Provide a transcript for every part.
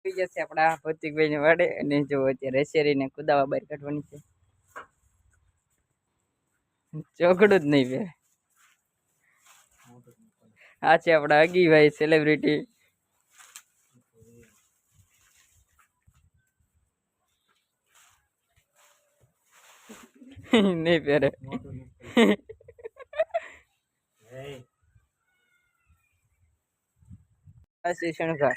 થઈ જશે આપણા ભૌતિકભાઈ ને વાડે અને જો અત્યારે શેરીને કુદાવા બહાર કાઢવાની છે. ચોકડું જ નહીં બે. આ છે આપડા અગીભાઈ સેલિબ્રિટી. નહીં પહેરે. શણગાર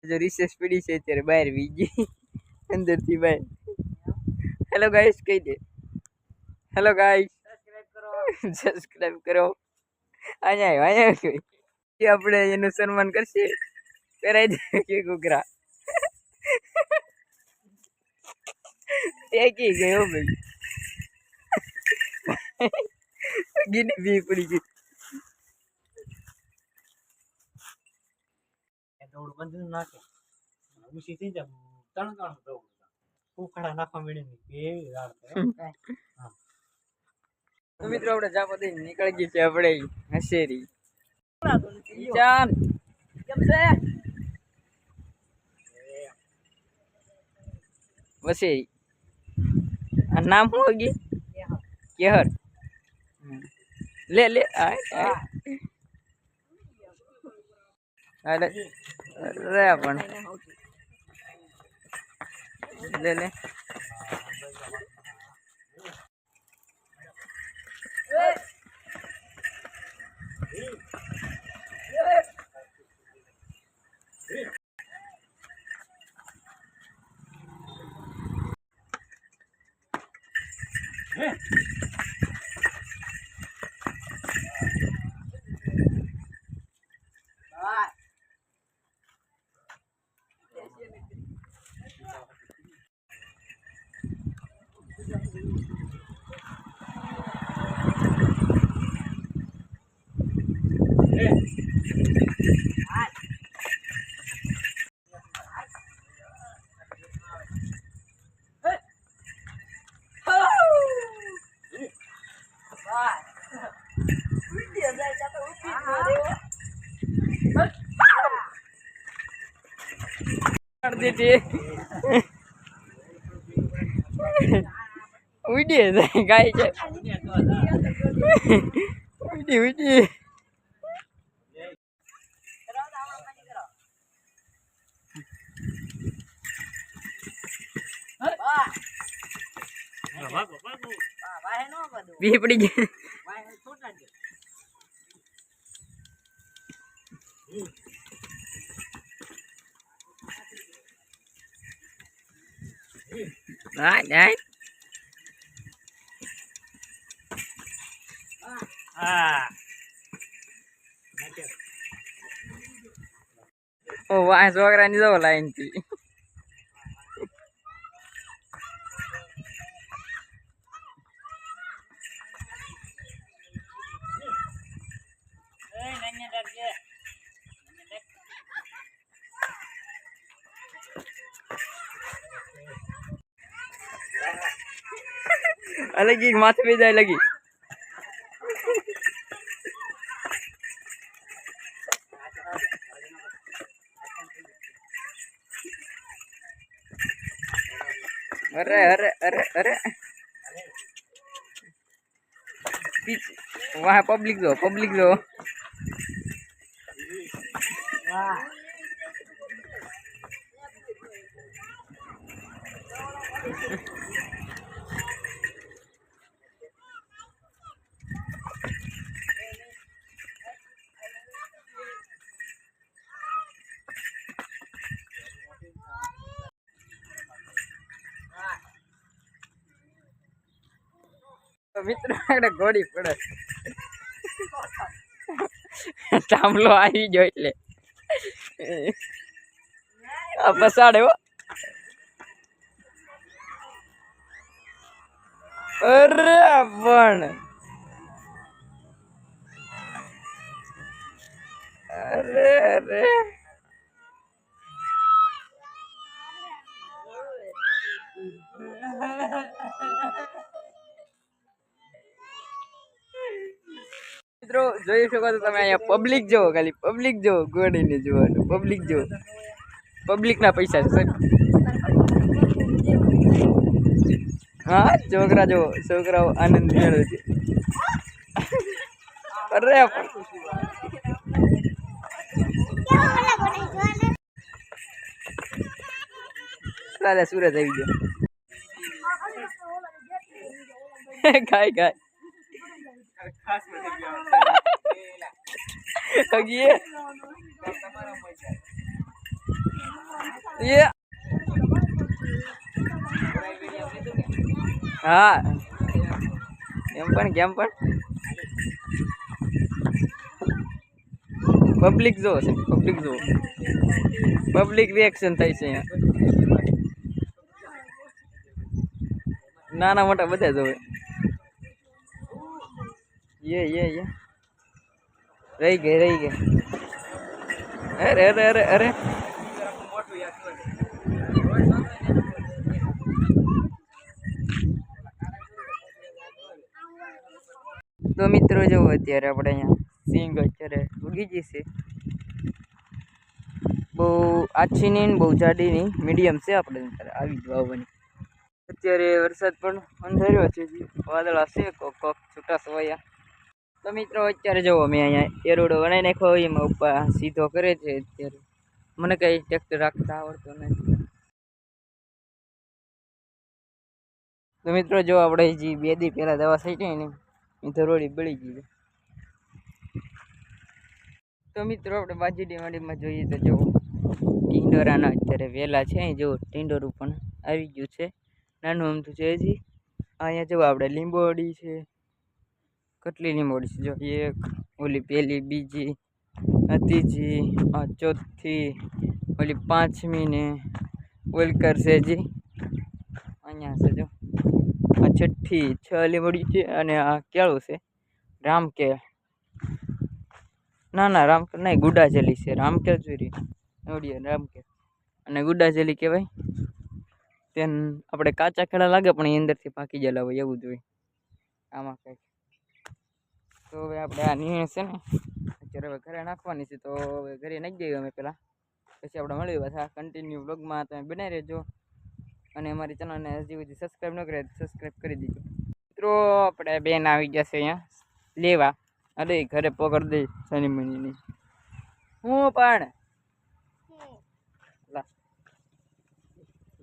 જો રિસેસ પડી છે અત્યારે બહાર વીજી અંદર થી બહાર. હેલો ગાઈસ કહી દે. હેલો ગાઈસ સબસ્ક્રાઇબ કરો. અહીંયા આપણે એનું સન્માન કરશે. કરાઈ દે કે ઘૂઘરા ટેકી ગયો ભાઈ. ગીની બી પડી ગઈ. દોડ બંધ નાખે ઉસી થઈ જાય ત્રણ દોડ ઉખડા નાખવા મળે ને કેવી રાત તો મિત્રો આપણે જાપો દઈને નીકળી ગઈ છે આપણે હશેરી. જાન કેમ છે વસેરી. આ નામ શું હોગી? કેહર. લે લે અરે રે પણ લે લે. ઉડી ગાય છે. ઉડી ઉડી બી પડી ગઈ. Right, right. Oh, wah, suara ni tu lain tu. अलग ही माथे पे जाए लगी. अरे अरे अरे अरे वहाँ पब्लिक दो मित्र घोड़ी पड़े थांभलो आई गयो એટલે આ પસાડે હો. અરે પણ અરે અરે મિત્રો જોઈ શકો છો તમે અહીંયા પબ્લિક જોવો, ખાલી પબ્લિક જોવો, ગોળીને જોવાનું પબ્લિક જોવો, પબ્લિકના પૈસા છે સાહેબ. હા છોકરા જોવો, છોકરાઓ આનંદ મેળવે છે. અરે ચાલે સુરત આવી ગયો. ગાય ગાય હગીએ એ હા કેમ પણ પબ્લિક જો છે, પબ્લિક જો, પબ્લિક રિએક્શન થાય છે અહીંયા, નાના મોટા બધા જોવે. ये રહી ગઈ. અરે અરે અરે અરે તો મિત્રો જો અત્યારે આપણે અહીંયા સિંગ અત્યારે ઉગી જશે. બહુ આછી નહીં બહુ જાડી નહીં, મીડિયમ છે. આપણે આવી જ વાવવાની. અત્યારે વરસાદ પણ અંધાર્યો છે, વાદળા છે કોક છૂટા છવાયા. તો મિત્રો અત્યારે જુઓ મેં અહીંયા એરોડો બનાવી નાખ્યો, એમાં ઉપર સીધો કરે છે. અત્યારે મને કઈ ટ્રેક્ટર રાખતા આવડતું નથી. તો મિત્રો જો આપણે જે 2 દી પહેલા દવા છાંટી ને એ ધરોડી બળી ગઈ છે. તો મિત્રો આપણે બાજુડી વાડીમાં જોઈએ તો જો ટીંડોરાના અત્યારે વેલા છે. જો ટીંડોરું પણ આવી ગયું છે, નાનું અમથું છે હજી. અહીંયા જો આપણે લીંબોડી છે, કેટલી લીંબોડી છે જો, એક ઓલી પહેલી, બીજી, ત્રીજી, ચોથી, ઓલી 5મી ને ઓલકર છે હજી અહીંયા છે જો, આ 6ઠ્ઠી 6 લીંબોડી છે. અને આ કેળું છે રામકેળ, ના રામકેળ નહીં, ગુડાજલી છે. રામકેળ જોઈ ઓડિયો રામકેળ અને ગુડાજલી કહેવાય. તેમ આપણે કાચા કેળા લાગે પણ એ અંદરથી પાકી ગયેલા હોય એવું જોઈએ આમાં કંઈક. તો હવે આપણે આ નીણ છે ને અત્યારે હવે ઘરે નાખવાની છે. તો હવે ઘરે નાખી દઈએ અમે પહેલાં, પછી આપણે મળીએ પાછા કન્ટિન્યુ બ્લોગમાં. તમે બનાવી રહેજો અને અમારી ચેનલને હજી સુધી સબસ્ક્રાઈબ ન કરે સબસ્ક્રાઈબ કરી દીજો. મિત્રો આપણે બેન આવી ગયા છે અહીંયા લેવા. અરે ઘરે પકડ દઈ શનિ મહિની હું પણ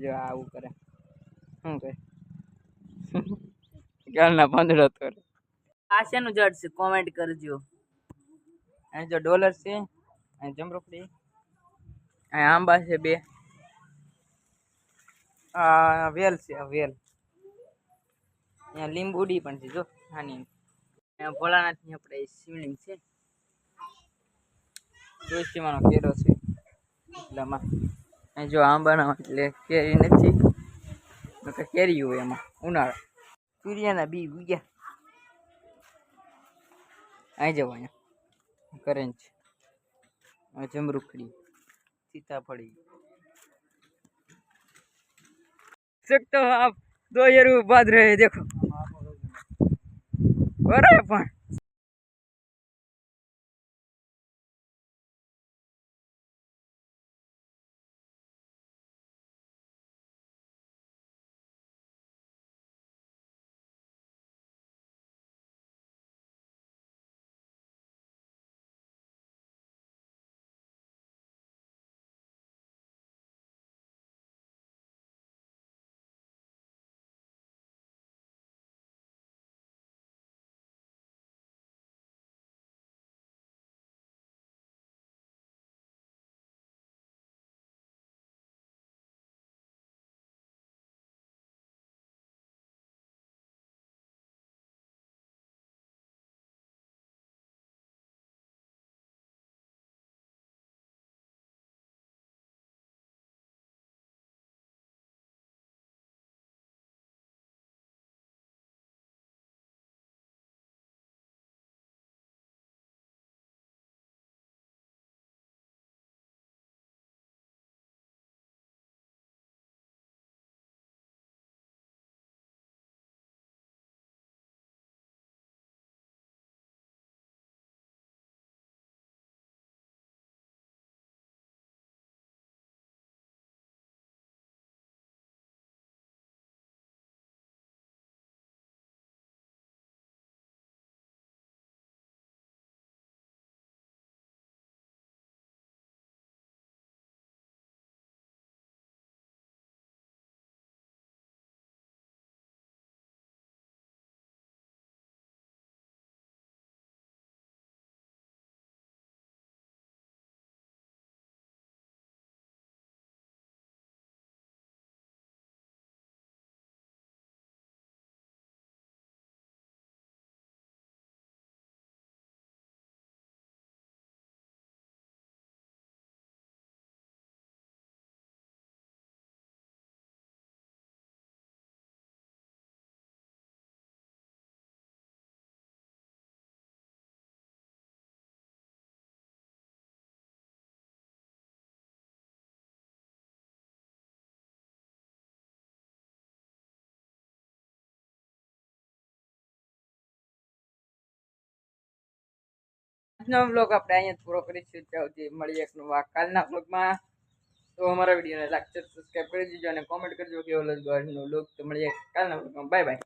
જો આવું કરે શું કરે ગાલના પાંદડા તો આ શેનું ઝાડ છે કોમેન્ટ કરજો. અહીં જો ડોલર છે, અહીં જમરૂખડી, અહીં આંબા છે 2, આ વેલ છે, આ વેલ. અહીંયા લીંબુડી પણ છે જો નાની. અહીંયા ભોળાનાથની આપણે શિવલિંગ છે, જોશીમાનો કેરો છે એટલામાં. અહીં જો આંબાના એટલે કેરી નથી, કેરી હોય એમાં ઉનાળા. સૂર્યના બી ઉગ્યા. અહીં જવો અહીંયા કરંજ, જમરૂખડી, સીતાફળી. सकते हो आप 2 ईयर बाद रहे देखो પણ આજનો બ્લોગ આપણે અહીંયા પૂરો કરીશું. ત્યાં સુધી મળીએ એક નવા કાલના બ્લોગમાં. તો અમારા વિડીયોને લાઈક સબસ્ક્રાઈબ કરી દેજો અને કોમેન્ટ કરજો કેવો લાગ્યો આજનો બ્લોગ. તો મળીએ કાલના બ્લોગમાં. Bye bye.